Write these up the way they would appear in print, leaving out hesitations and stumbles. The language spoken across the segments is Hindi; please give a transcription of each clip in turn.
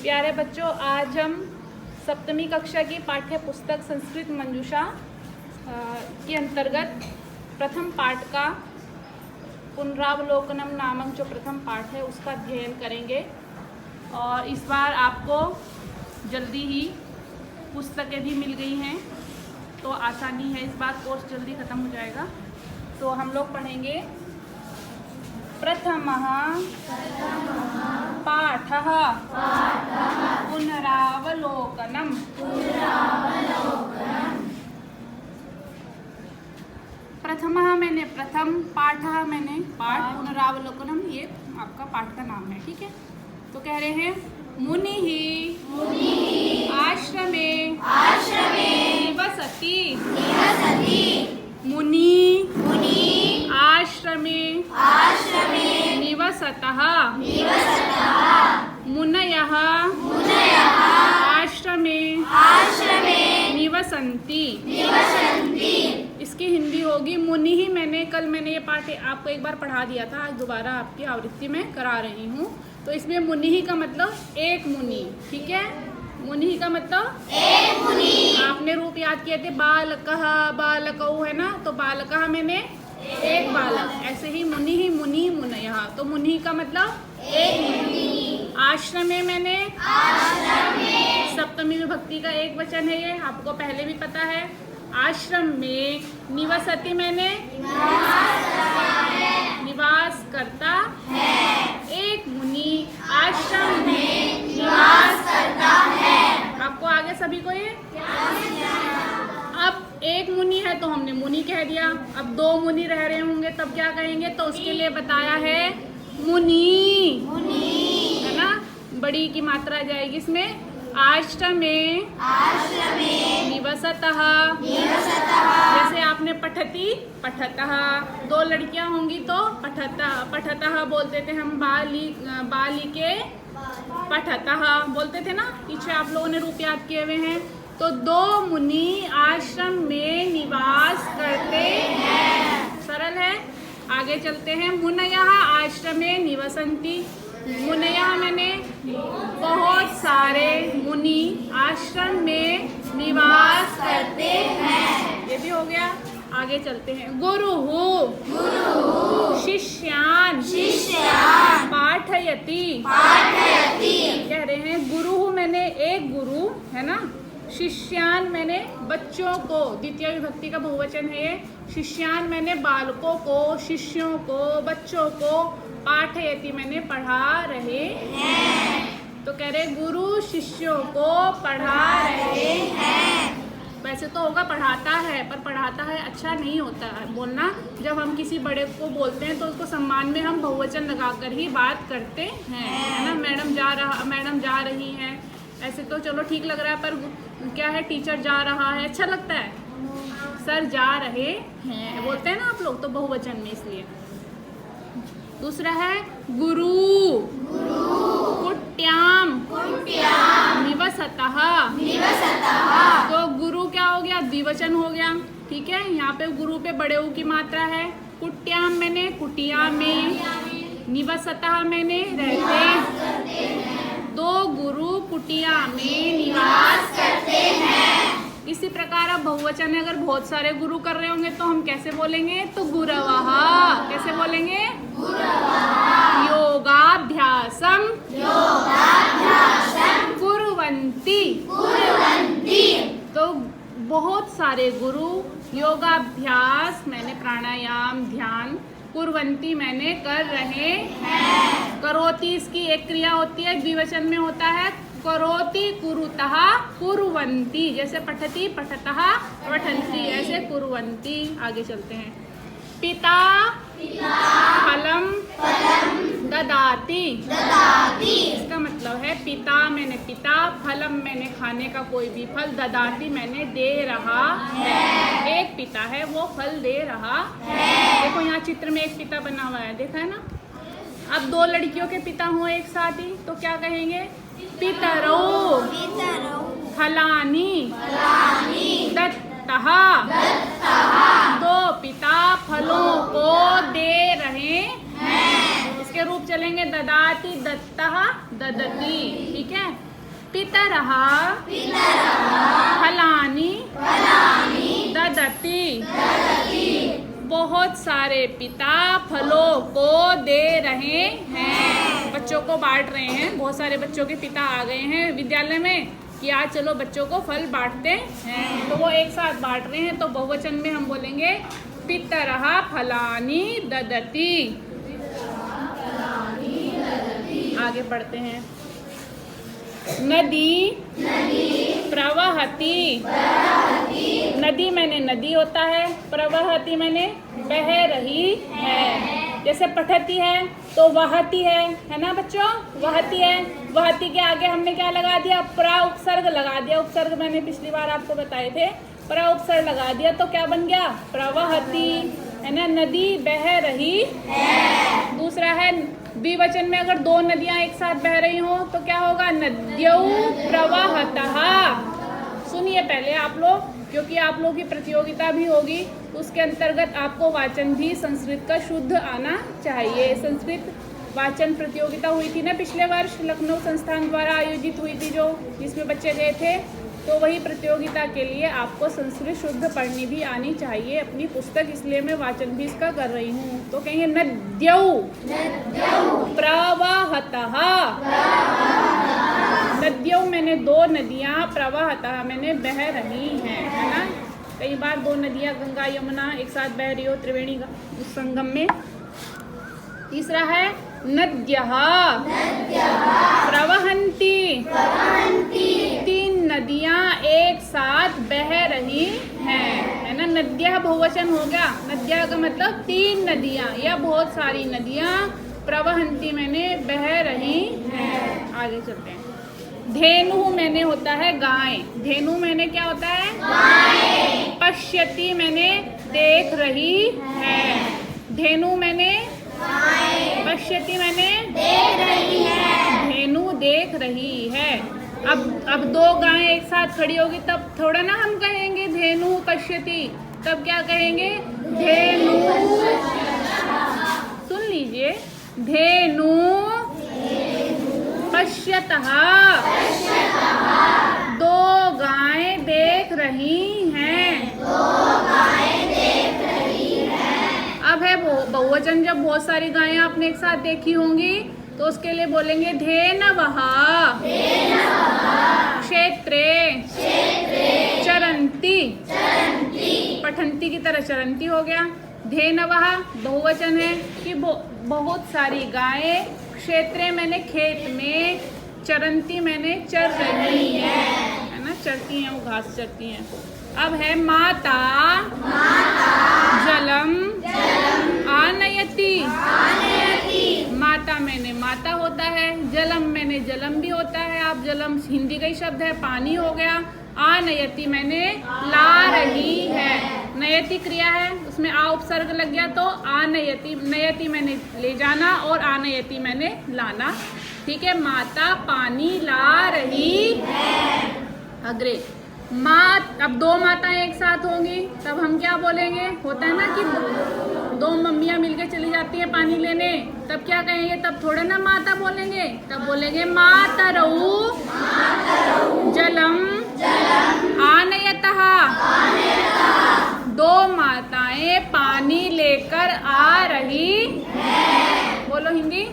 प्यारे बच्चों, आज हम सप्तमी कक्षा की पाठ्य पुस्तक संस्कृत मंजूषा के अंतर्गत प्रथम पाठ का पुनरावलोकनम नामक जो प्रथम पाठ है उसका अध्ययन करेंगे। और इस बार आपको जल्दी ही पुस्तकें भी मिल गई हैं, तो आसानी है, इस बार कोर्स जल्दी ख़त्म हो जाएगा। तो हम लोग पढ़ेंगे प्रथमः पाठः पुनरावलोकनम। प्रथमः मैंने प्रथम, पाठः मैंने पाठ, पुनरावलोकनम ये आपका पाठ का नाम है, ठीक है। तो कह रहे हैं मुनिः आश्रमे निवसति। मुनि आश्रमे निवसतः। मुनयः आश्रमे निवसन्ति। इसकी हिंदी होगी मुनि ही। मैंने ये पाठ आपको एक बार पढ़ा दिया था, आज दोबारा आपकी आवृत्ति में करा रही हूँ। तो इसमें मुनि ही का मतलब एक मुनि, ठीक है। मुनि ही का मतलब एक मुनि। आपने रूप याद किए थे, बालकः बालकौ, है ना। तो बालकः मैंने एक बालक, ऐसे ही मुनि मुनयः। तो मुनि का मतलब एक मुनि। आश्रमे मैंने सप्तमी विभक्ति का एक वचन है, ये आपको पहले भी पता है। आश्रम में निवसति मैंने निवास करता है। एक मुनि आश्रम में निवास करता है। आपको आगे सभी को ये अब एक मुनि है तो हमने मुनि कह दिया। अब दो मुनि रह रहे होंगे तब क्या कहेंगे, तो उसके लिए बताया है मुनि, है ना। बड़ी की मात्रा जाएगी इसमें। आश्रमे निवसतः, जैसे आपने पठति पठतः, दो लड़कियां होंगी तो पठतः बोलते थे हम। बालिके पठतः बोलते थे ना, पीछे आप लोगों ने रूप याद किए हुए हैं। तो दो मुनि आश्रम में निवास करते हैं, सरल है। आगे चलते हैं। मुनयः आश्रमे निवसन्ति। मुनयः मैंने बहुत सारे मुनि आश्रम में निवास करते हैं, ये भी हो गया। आगे चलते हैं। गुरुः शिष्यान् पाठयति। कह रहे हैं गुरुः मैंने एक गुरु, है ना। शिष्यान मैंने बच्चों को, द्वितीय विभक्ति का बहुवचन है ये। शिष्यान मैंने बालकों को, शिष्यों को, बच्चों को। पाठयति मैंने पढ़ा रहे हैं। तो कह रहे गुरु शिष्यों को पढ़ा रहे हैं। वैसे तो होगा पढ़ाता है, पर पढ़ाता है अच्छा नहीं होता है बोलना। जब हम किसी बड़े को बोलते हैं तो उसको सम्मान में हम बहुवचन लगाकर ही बात करते हैं, है ना। मैडम जा रही हैं, ऐसे तो चलो ठीक लग रहा है, पर क्या है, टीचर जा रहा है, अच्छा लगता है। सर जा रहे हैं बोलते हैं ना आप लोग, तो बहुवचन में, इसलिए। दूसरा है गुरु कुट्याम निवसतः। तो गुरु क्या हो गया, द्विवचन हो गया, ठीक है। यहाँ पे गुरु पे बड़े ऊ की मात्रा है। कुट्याम मैंने कुटिया में, निवसतः मैंने रहते। दो गुरु कुटिया में निवास करते हैं। इसी प्रकार अब बहुवचन है, अगर बहुत सारे गुरु कर रहे होंगे तो हम कैसे बोलेंगे, तो गुरवः। कैसे बोलेंगे, योगाभ्यासम कुर्वन्ति। तो बहुत सारे गुरु योगाभ्यास मैंने प्राणायाम ध्यान, कुर्वन्ति मैंने कर रहे हैं। करोति इसकी एक क्रिया होती है, द्विवचन में होता है। करोति कुरुतः कुर्वन्ति, जैसे पठति पठतः पठन्ति, ऐसे कुर्वन्ति। आगे चलते हैं। पिता फलम ददाति। इसका मतलब है पिता मैंने पिता, फलम मैंने खाने का कोई भी फल, ददाति मैंने दे रहा है। एक पिता है वो फल दे रहा है। देखो यहाँ चित्र में एक पिता बना हुआ है, देखा है ना। अब दो लड़कियों के पिता हो एक साथ ही तो क्या कहेंगे, पितरौ फलानि दत्तः। दो पिता फलों को दे रहे हैं। इसके रूप चलेंगे ददाति दत्तः ददति, ठीक है। पितरः फलानि ददति। बहुत सारे पिता फलों को दे रहे हैं, बच्चों को बांट रहे हैं। बहुत सारे बच्चों के पिता आ गए हैं विद्यालय में कि आज चलो बच्चों को फल बांटते हैं, तो वो एक साथ बांट रहे हैं। तो बहुवचन में हम बोलेंगे पितरः फलानि ददति। आगे पढ़ते हैं। नदी प्रवहति। नदी मैंने नदी होता है, प्रवहति मैंने बह रही है। जैसे पठती है तो वहती है ना बच्चों, वहती है। वहती के आगे हमने क्या लगा दिया, प्रा उपसर्ग लगा दिया। उपसर्ग मैंने पिछली बार आपको बताए थे, प्रा उपसर्ग लगा दिया तो क्या बन गया, प्रवहती, है ना, नदी बह रही है। दूसरा है द्विवचन में अगर दो नदियां एक साथ बह रही हो तो क्या होगा, नद्यौ प्रवाहतः। सुनिए पहले आप लोग, क्योंकि आप लोग की प्रतियोगिता भी होगी तो उसके अंतर्गत आपको वाचन भी संस्कृत का शुद्ध आना चाहिए। संस्कृत वाचन प्रतियोगिता हुई थी ना पिछले वर्ष, लखनऊ संस्थान द्वारा आयोजित हुई थी, जो जिसमें बच्चे गए थे। तो वही प्रतियोगिता के लिए आपको संस्कृत शुद्ध पढ़नी भी आनी चाहिए अपनी पुस्तक, इसलिए मैं वाचन भी इसका कर रही हूँ। तो कहेंगे नद्यौ प्रवाहतः। नद्यौ मैंने दो नदियाँ, प्रवाहतः मैंने बह रही हैं, है ना। कई बार दो नदियाँ गंगा यमुना एक साथ बह रही हो त्रिवेणी उस संगम में। तीसरा है नद्यः प्रवहन्ति। तीन नदियाँ एक साथ बह रही हैं, है ना। नद्यः बहुवचन हो गया, नद्यः का मतलब तीन नदियाँ या बहुत सारी नदियाँ, प्रवहन्ति मैंने बह रही हैं। आगे चलते हैं। धेनु मैंने होता है गाय। धेनु मैंने क्या होता है, गाय। पश्यति मैंने देख रही है। धेनु मैंने गाय, पश्यति मैंने देख रही है। धेनु देख रही है। अब दो गायें एक साथ खड़ी होगी तब थोड़ा ना हम कहेंगे धेनु पश्यति, तब क्या कहेंगे, धेनु। सुन लीजिए, धेनु पश्यतः। दो गायें देख रही हैं। अब है बहुवचन, जब बहुत सारी गायें आपने एक साथ देखी होंगी तो उसके लिए बोलेंगे धेनवः क्षेत्रे चरन्ति। पठन्ति की तरह चरन्ति हो गया। धेनवः बहुवचन है कि बहुत सारी गायें, क्षेत्रे मैंने खेत में, चरन्ति मैंने चर रही है ना, चरती हैं, वो घास चरती हैं। अब है माता जलम आनयति। माता मैंने माता होता है, जलम मैंने जलम भी होता है। आप जलम हिंदी का ही शब्द है, पानी हो गया। आनयति मैंने ला रही है। नयति क्रिया है, उसमें आ उपसर्ग लग गया तो आनयति। नयति मैंने ले जाना और आनयति मैंने लाना। ठीक है, माता पानी ला रही है। अग्रे अब दो माताएं एक साथ होंगी तब हम क्या बोलेंगे, होता है ना कि दो मम्मियाँ मिलके चली जाती है पानी लेने, तब क्या कहेंगे, तब थोड़ा ना माता बोलेंगे, तब बोलेंगे मातरौ जलम आनयतः। दो माताएं पानी लेकर आ रही हैं। बोलो हिंदी,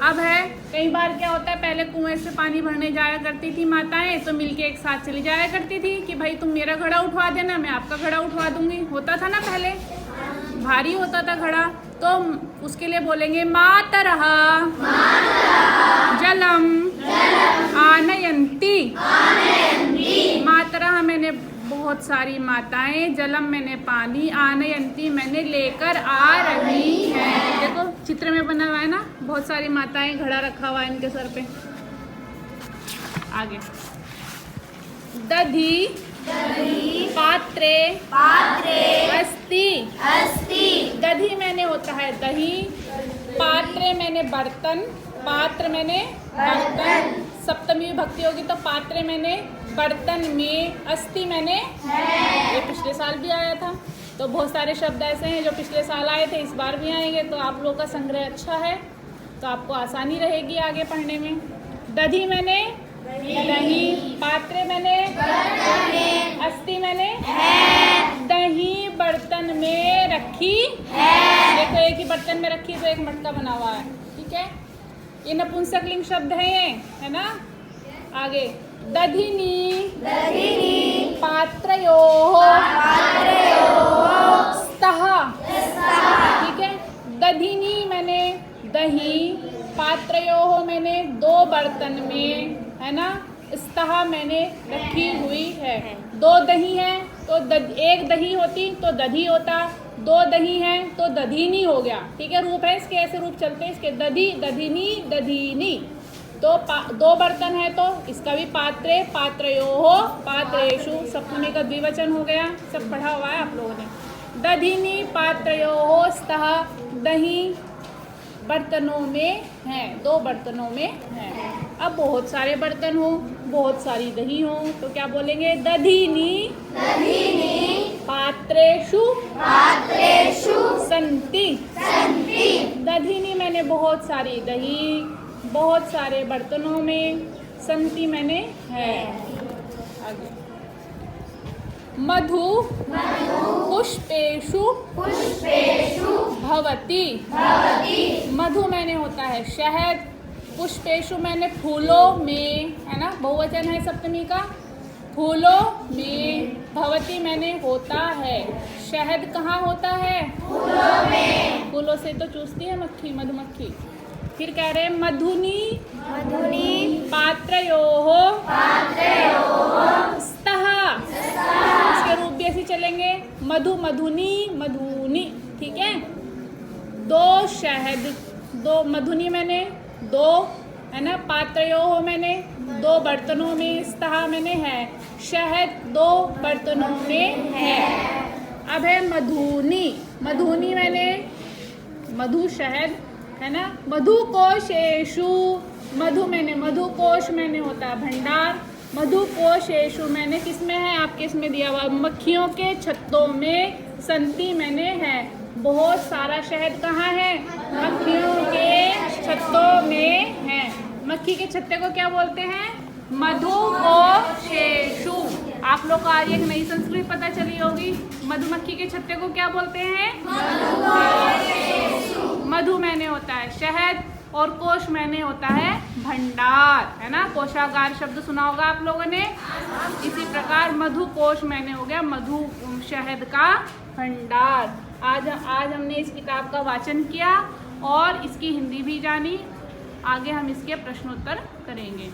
अब है कई बार क्या होता है, पहले कुएं से पानी भरने जाया करती थी माताएं, तो मिलके एक साथ चली जाया करती थी कि भाई तुम मेरा घड़ा उठवा देना, मैं आपका घड़ा उठवा दूंगी। होता था ना पहले, भारी होता था घड़ा, तो उसके लिए बोलेंगे मातरः जलम आनयन्ति। मातरः मैंने बहुत सारी माताएं, जलम मैंने पानी, आनयन्ति मैंने लेकर आ रही हैं। देखो चित्र में बना हुआ है ना, बहुत सारी माताएं, घड़ा रखा हुआ है इनके सर पे। आगे दधि पात्रे अस्ति। दधि मैंने होता है दही, पात्रे मैंने बर्तन, पात्र मैंने बर्तन, सप्तमी विभक्ति होगी तो पात्रे मैंने बर्तन में, अस्ति मैंने ये पिछले साल भी आया था। तो बहुत सारे शब्द ऐसे हैं जो पिछले साल आए थे, इस बार भी आएंगे, तो आप लोगों का संग्रह अच्छा है। तो आपको आसानी रहेगी आगे पढ़ने में। दधी मैंने दही, पात्रे मैंने अस्थि मैंने दही बर्तन में रखी है। देखो एक ही बर्तन में रखी तो एक मटका बना हुआ है, ठीक है। ये नपुंसकलिंग शब्द है ये, है ना। आगे दधिनी पात्रयोः स्तः, ठीक है। दधिनी मैंने दही, पात्रयोः मैंने दो बर्तन में, है ना। स्तः मैंने रखी हुई है। दो दही है तो एक दही होती तो दधी होता, दो दही है तो दधीनी हो गया, ठीक है। रूप है इसके, ऐसे रूप चलते हैं इसके, दधी दधिनी दधीनी। तो दो बर्तन है तो इसका भी पात्रे, पात्रयोः पात्रेषु, सप्तमी का द्विवचन हो गया। सब पढ़ा हुआ है आप लोगों ने। दधिनी पात्रयोः स्तः, दही बर्तनों में है, दो बर्तनों में है। अब बहुत सारे बर्तन हो, बहुत सारी दही हो तो क्या बोलेंगे? दधिनी पात्रेषु सन्ति। दधिनी मैंने बहुत सारी दही, बहुत सारे बर्तनों में, सन्ति मैंने है। आगे मधु पुष्पेषु भवति। मधु मैंने होता है शहद, पुष्पेषु मैंने फूलों में, है ना, बहुवचन है सप्तमी का। फूलों में, भवति मैंने होता है। शहद कहाँ होता है? फूलों में। फूलों से तो चूसती है मक्खी, मधुमक्खी। फिर कह रहे हैं मधुनी पात्रयोः स्तः। इसके रूप भी ऐसे चलेंगे, मधु मधुनी मधुनी, ठीक है। दो शहद, दो मधुनी मैंने दो, है ना। पात्रयोः मैंने दो बर्तनों में, स्तः मैंने है, शहद दो बर्तनों में है। अब है मधुनी। मधुनी मैंने मधु शहद, है ना। मधुकोशेषु, मधु मैंने मधुकोश मैंने होता है भंडार। मधुकोशेषु मैंने किस में है? आपके इसमें दिया हुआ मक्खियों के छत्तों में, सन्ति मैंने है। बहुत सारा शहद कहाँ है? मक्खियों के छत्तों में है। मक्खी के छत्ते को क्या बोलते हैं? मधुकोशेषु। आप लोग को आज एक नई संस्कृत पता चली होगी। मधुमक्खी के छत्ते को क्या बोलते हैं? मधु मैंने होता है शहद और कोश मैंने होता है भंडार, है ना। कोशागार शब्द सुना होगा आप लोगों ने। इसी प्रकार मधु कोश मैंने हो गया मधु शहद का भंडार। आज हमने इस किताब का वाचन किया और इसकी हिंदी भी जानी। आगे हम इसके प्रश्नोत्तर करेंगे।